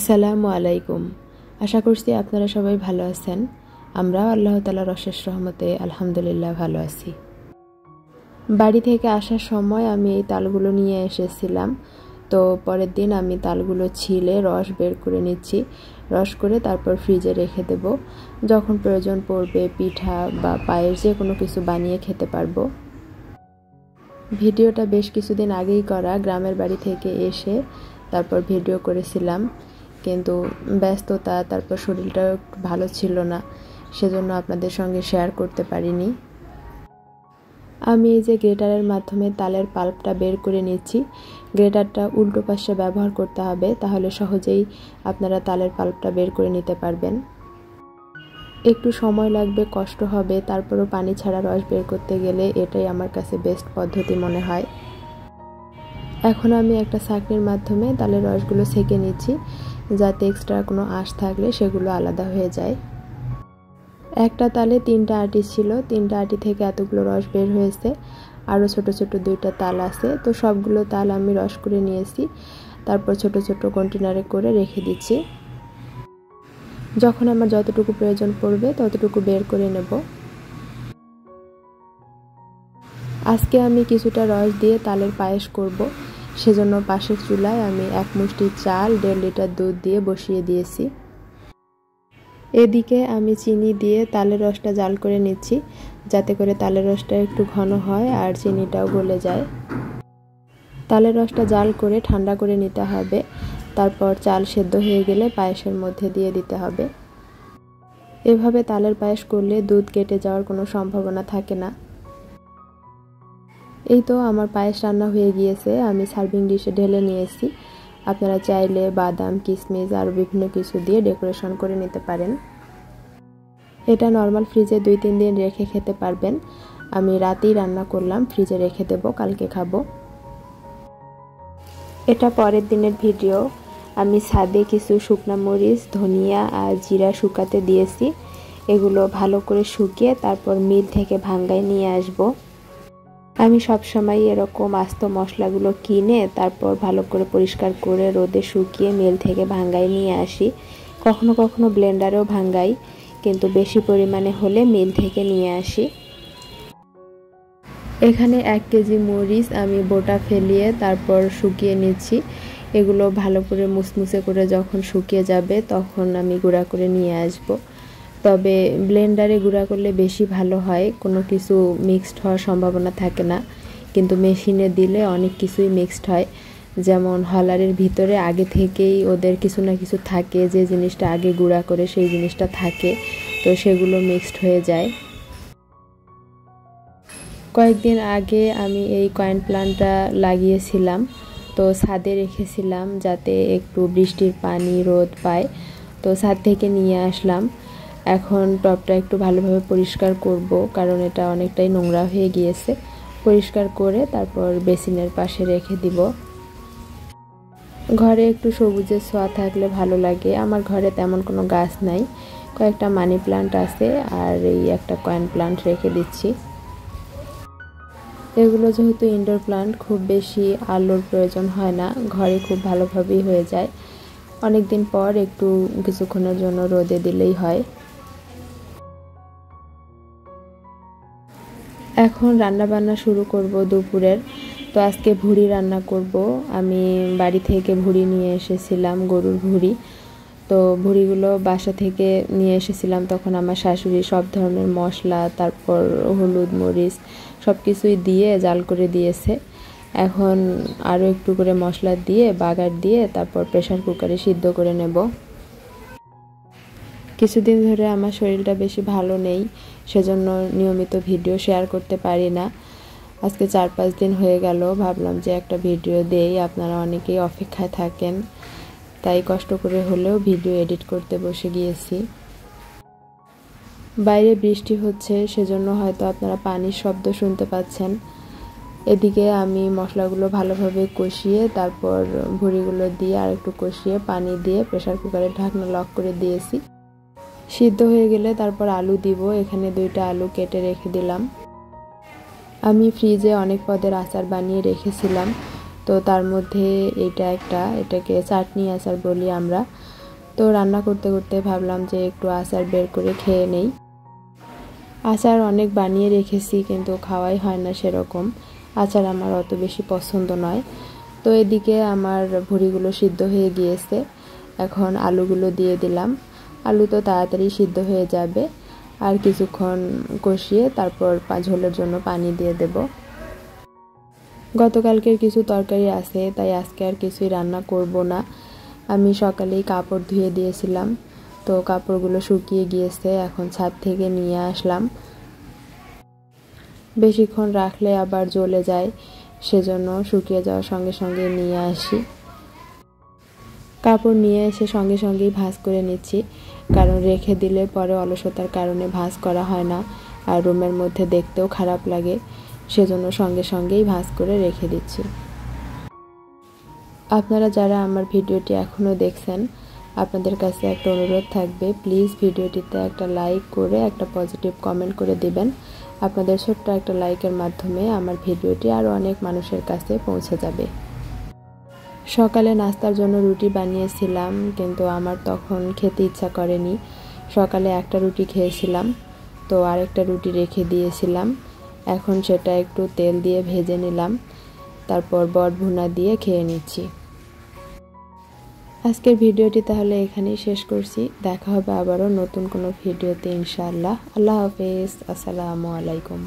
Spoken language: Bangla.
আসসালামু আলাইকুম। আশা করছি আপনারা সবাই ভালো আছেন। আমরা আল্লাহ তাআলার অশেষ রহমতে আলহামদুলিল্লাহ ভালো আছি। বাড়ি থেকে আসার সময় আমি এই তালগুলো নিয়ে এসেছিলাম। তো পরের দিন আমি তালগুলো ছিলে রস বের করে নিচ্ছি। রস করে তারপর ফ্রিজে রেখে দেব। যখন প্রয়োজন পড়বে পিঠা বা পায়েস যে কোনো কিছু বানিয়ে খেতে পারবো। ভিডিওটা বেশ কিছুদিন আগেই করা, গ্রামের বাড়ি থেকে এসে তারপর ভিডিও করেছিলাম, কিন্তু ব্যস্ততা তারপর শরীরটাও একটু ভালো ছিল না, সেজন্য আপনাদের সঙ্গে শেয়ার করতে পারিনি। আমি এই যে গ্রেটারের মাধ্যমে তালের পাল্পটা বের করে নিচ্ছি। গ্রেটারটা উল্টো পাশে ব্যবহার করতে হবে, তাহলে সহজেই আপনারা তালের পাল্পটা বের করে নিতে পারবেন। একটু সময় লাগবে, কষ্ট হবে, তারপরও পানি ছাড়া রস বের করতে গেলে এটাই আমার কাছে বেস্ট পদ্ধতি মনে হয়। এখন আমি একটা ছাঁকনির মাধ্যমে তালের রসগুলো ছেঁকে নিচ্ছি, যাতে এক্সট্রা কোনো আঁশ থাকলে সেগুলো আলাদা হয়ে যায়। একটা তালে 3টা আটি ছিল, 3টা আটি থেকে এতগুলো রস বের হয়েছে। আরও ছোট ছোট 2টা তাল আছে, তো সবগুলো তাল আমি রস করে নিয়েছি। তারপর ছোট ছোট কন্টেনারে করে রেখে দিচ্ছি। যখন আমার যতটুকু প্রয়োজন পড়বে ততটুকু বের করে নেব। আজকে আমি কিছুটা রস দিয়ে তালের পায়েস করব, সেজন্য পাশের চুলায় আমি 1 মুষ্টি চাল 1.5 লিটার দুধ দিয়ে বসিয়ে দিয়েছি। এদিকে আমি চিনি দিয়ে তালের রসটা জাল করে নিচ্ছি, যাতে করে তালের রসটা একটু ঘন হয় আর চিনিটাও গলে যায়। তালের রসটা জাল করে ঠান্ডা করে নিতে হবে। তারপর চাল সেদ্ধ হয়ে গেলে পায়েসের মধ্যে দিয়ে দিতে হবে। এভাবে তালের পায়েস করলে দুধ কেটে যাওয়ার কোনো সম্ভাবনা থাকে না। এই তো আমার পায়েস রান্না হয়ে গিয়েছে, আমি সার্ভিং ডিশে ঢেলে নিয়েছি। আপনারা চাইলে বাদাম, কিশমিশ আর বিভিন্ন কিছু দিয়ে ডেকোরেশন করে নিতে পারেন। এটা নর্মাল ফ্রিজে 2-3 দিন রেখে খেতে পারবেন। আমি রাতেই রান্না করলাম, ফ্রিজে রেখে দেব, কালকে খাবো। এটা পরের দিনের ভিডিও। আমি ছাদে কিছু শুকনো মরিচ, ধনিয়া আর জিরা শুকাতে দিয়েছি। এগুলো ভালো করে শুকিয়ে তারপর মিল থেকে ভাঙ্গায় নিয়ে আসবো। আমি সবসময় এরকম আস্ত মশলাগুলো কিনে তারপর ভালো করে পরিষ্কার করে রোদে শুকিয়ে মিল থেকে ভাঙ্গায় নিয়ে আসি। কখনো কখনো ব্লেন্ডারেও ভাঙ্গাই, কিন্তু বেশি পরিমাণে হলে মিল থেকে নিয়ে আসি। এখানে 1 কেজি মরিচ আমি বোটা ফেলিয়ে তারপর শুকিয়ে নিচ্ছি। এগুলো ভালো করে মুসমুসে করে যখন শুকিয়ে যাবে তখন আমি গুঁড়া করে নিয়ে আসব। তবে ব্লেন্ডারে গুঁড়া করলে বেশি ভালো হয়, কোনো কিছু মিক্সড হওয়ার সম্ভাবনা থাকে না। কিন্তু মেশিনে দিলে অনেক কিছুই মিক্সড হয়, যেমন হলারের ভিতরে আগে থেকেই ওদের কিছু না কিছু থাকে, যে জিনিসটা আগে গুঁড়া করে সেই জিনিসটা থাকে, তো সেগুলো মিক্সড হয়ে যায়। কয়েকদিন আগে আমি এই কয়েন প্ল্যান্টটা লাগিয়েছিলাম, তো ছাদে রেখেছিলাম যাতে একটু বৃষ্টির পানি রোদ পায়, তো ছাদ থেকে নিয়ে আসলাম। এখন টবটা একটু ভালোভাবে পরিষ্কার করব, কারণ এটা অনেকটাই নোংরা হয়ে গিয়েছে। পরিষ্কার করে তারপর বেসিনের পাশে রেখে দিব। ঘরে একটু সবুজের ছোঁয়া থাকলে ভালো লাগে। আমার ঘরে তেমন কোনো গাছ নাই, কয়েকটা মানি প্ল্যান্ট আছে আর এই একটা কয়েন প্ল্যান্ট রেখে দিচ্ছি। এগুলো যেহেতু ইনডোর প্ল্যান্ট, খুব বেশি আলোর প্রয়োজন হয় না, ঘরে খুব ভালোভাবেই হয়ে যায়। অনেক দিন পর একটু কিছুক্ষণের জন্য রোদে দিলেই হয়। এখন রান্না বান্না শুরু করব দুপুরের। তো আজকে ভুড়ি রান্না করব। আমি বাড়ি থেকে ভুড়ি নিয়ে এসেছিলাম, গরুর ভুড়ি। তো ভুড়িগুলো বাসা থেকে নিয়ে এসেছিলাম, তখন আমার শাশুড়ি সব ধরনের মশলা, তারপর হলুদ মরিচ সব কিছুই দিয়ে জাল করে দিয়েছে। এখন আরও একটু করে মশলা দিয়ে বাগার দিয়ে তারপর প্রেসার কুকারে সিদ্ধ করে নেব। কিছুদিন ধরে আমার শরীরটা বেশি ভালো নেই, সেজন্য নিয়মিত ভিডিও শেয়ার করতে পারি না। আজকে 4-5 দিন হয়ে গেল, ভাবলাম যে একটা ভিডিও দেই, আপনারা অনেকেই অপেক্ষায় থাকেন, তাই কষ্ট করে হলেও ভিডিও এডিট করতে বসে গিয়েছি। বাইরে বৃষ্টি হচ্ছে, সেজন্য হয়তো আপনারা পানির শব্দ শুনতে পাচ্ছেন। এদিকে আমি মশলাগুলো ভালোভাবে কষিয়ে তারপর ভুড়িগুলো দিয়ে আর একটু কষিয়ে পানি দিয়ে প্রেসার কুকারের ঢাকনা লক করে দিয়েছি। সিদ্ধ হয়ে গেলে তারপর আলু দিব। এখানে 2টা আলু কেটে রেখে দিলাম। আমি ফ্রিজে অনেক পদের আচার বানিয়ে রেখেছিলাম, তো তো তার মধ্যে এটাকে চাটনি আচার বলি আমরা। তো রান্না করতে করতে ভাবলাম যে একটু আচার বের করে খেয়ে নেই। আচার অনেক বানিয়ে রেখেছি কিন্তু খাওয়াই হয় না সেরকম। আচার আমার অত বেশি পছন্দ নয়। তো এদিকে আমার ভুঁড়িগুলো সিদ্ধ হয়ে গিয়েছে। এখন আলুগুলো দিয়ে দিলাম। আলু তো তাড়াতাড়ি সিদ্ধ হয়ে যাবে। আর কিছুক্ষণ কষিয়ে তারপর ঝোলের জন্য পানি দিয়ে দেব। গতকালকের কিছু তরকারি আছে, তাই আজকে আর কিছুই রান্না করব না। আমি সকালেই কাপড় ধুয়ে দিয়েছিলাম, তো কাপড়গুলো শুকিয়ে গিয়েছে, এখন ছাদ থেকে নিয়ে আসলাম। বেশিক্ষণ রাখলে আবার জ্বলে যায়, সেজন্য শুকিয়ে যাওয়ার সঙ্গে সঙ্গে নিয়ে আসি। কাপড় নিয়ে এসে সঙ্গে সঙ্গেই ভাঁজ করে নিচ্ছি, কারণ রেখে দিলে পরে অলসতার কারণে ভাঁজ করা হয় না, আর রুমের মধ্যে দেখতেও খারাপ লাগে, সেজন্য সঙ্গে সঙ্গেই ভাঁজ করে রেখে দিচ্ছি। আপনারা যারা আমার ভিডিওটি এখনও দেখছেন, আপনাদের কাছে একটা অনুরোধ থাকবে, প্লিজ ভিডিওটিতে একটা লাইক করে একটা পজিটিভ কমেন্ট করে দিবেন। আপনাদের ছোট্ট একটা লাইকের মাধ্যমে আমার ভিডিওটি আরও অনেক মানুষের কাছে পৌঁছে যাবে। সকালে নাস্তার জন্য রুটি বানিয়েছিলাম, কিন্তু আমার তখন খেতে ইচ্ছা করেনি। সকালে একটা রুটি খেয়েছিলাম, তো আরেকটা রুটি রেখে দিয়েছিলাম। এখন সেটা একটু তেল দিয়ে ভেজে নিলাম, তারপর বট ভুনা দিয়ে খেয়ে নিচ্ছি। আজকের ভিডিওটি তাহলে এখানেই শেষ করছি। দেখা হবে আবারও নতুন কোনো ভিডিওতে ইনশাআল্লাহ। আল্লাহ হাফেজ। আসসালামু আলাইকুম।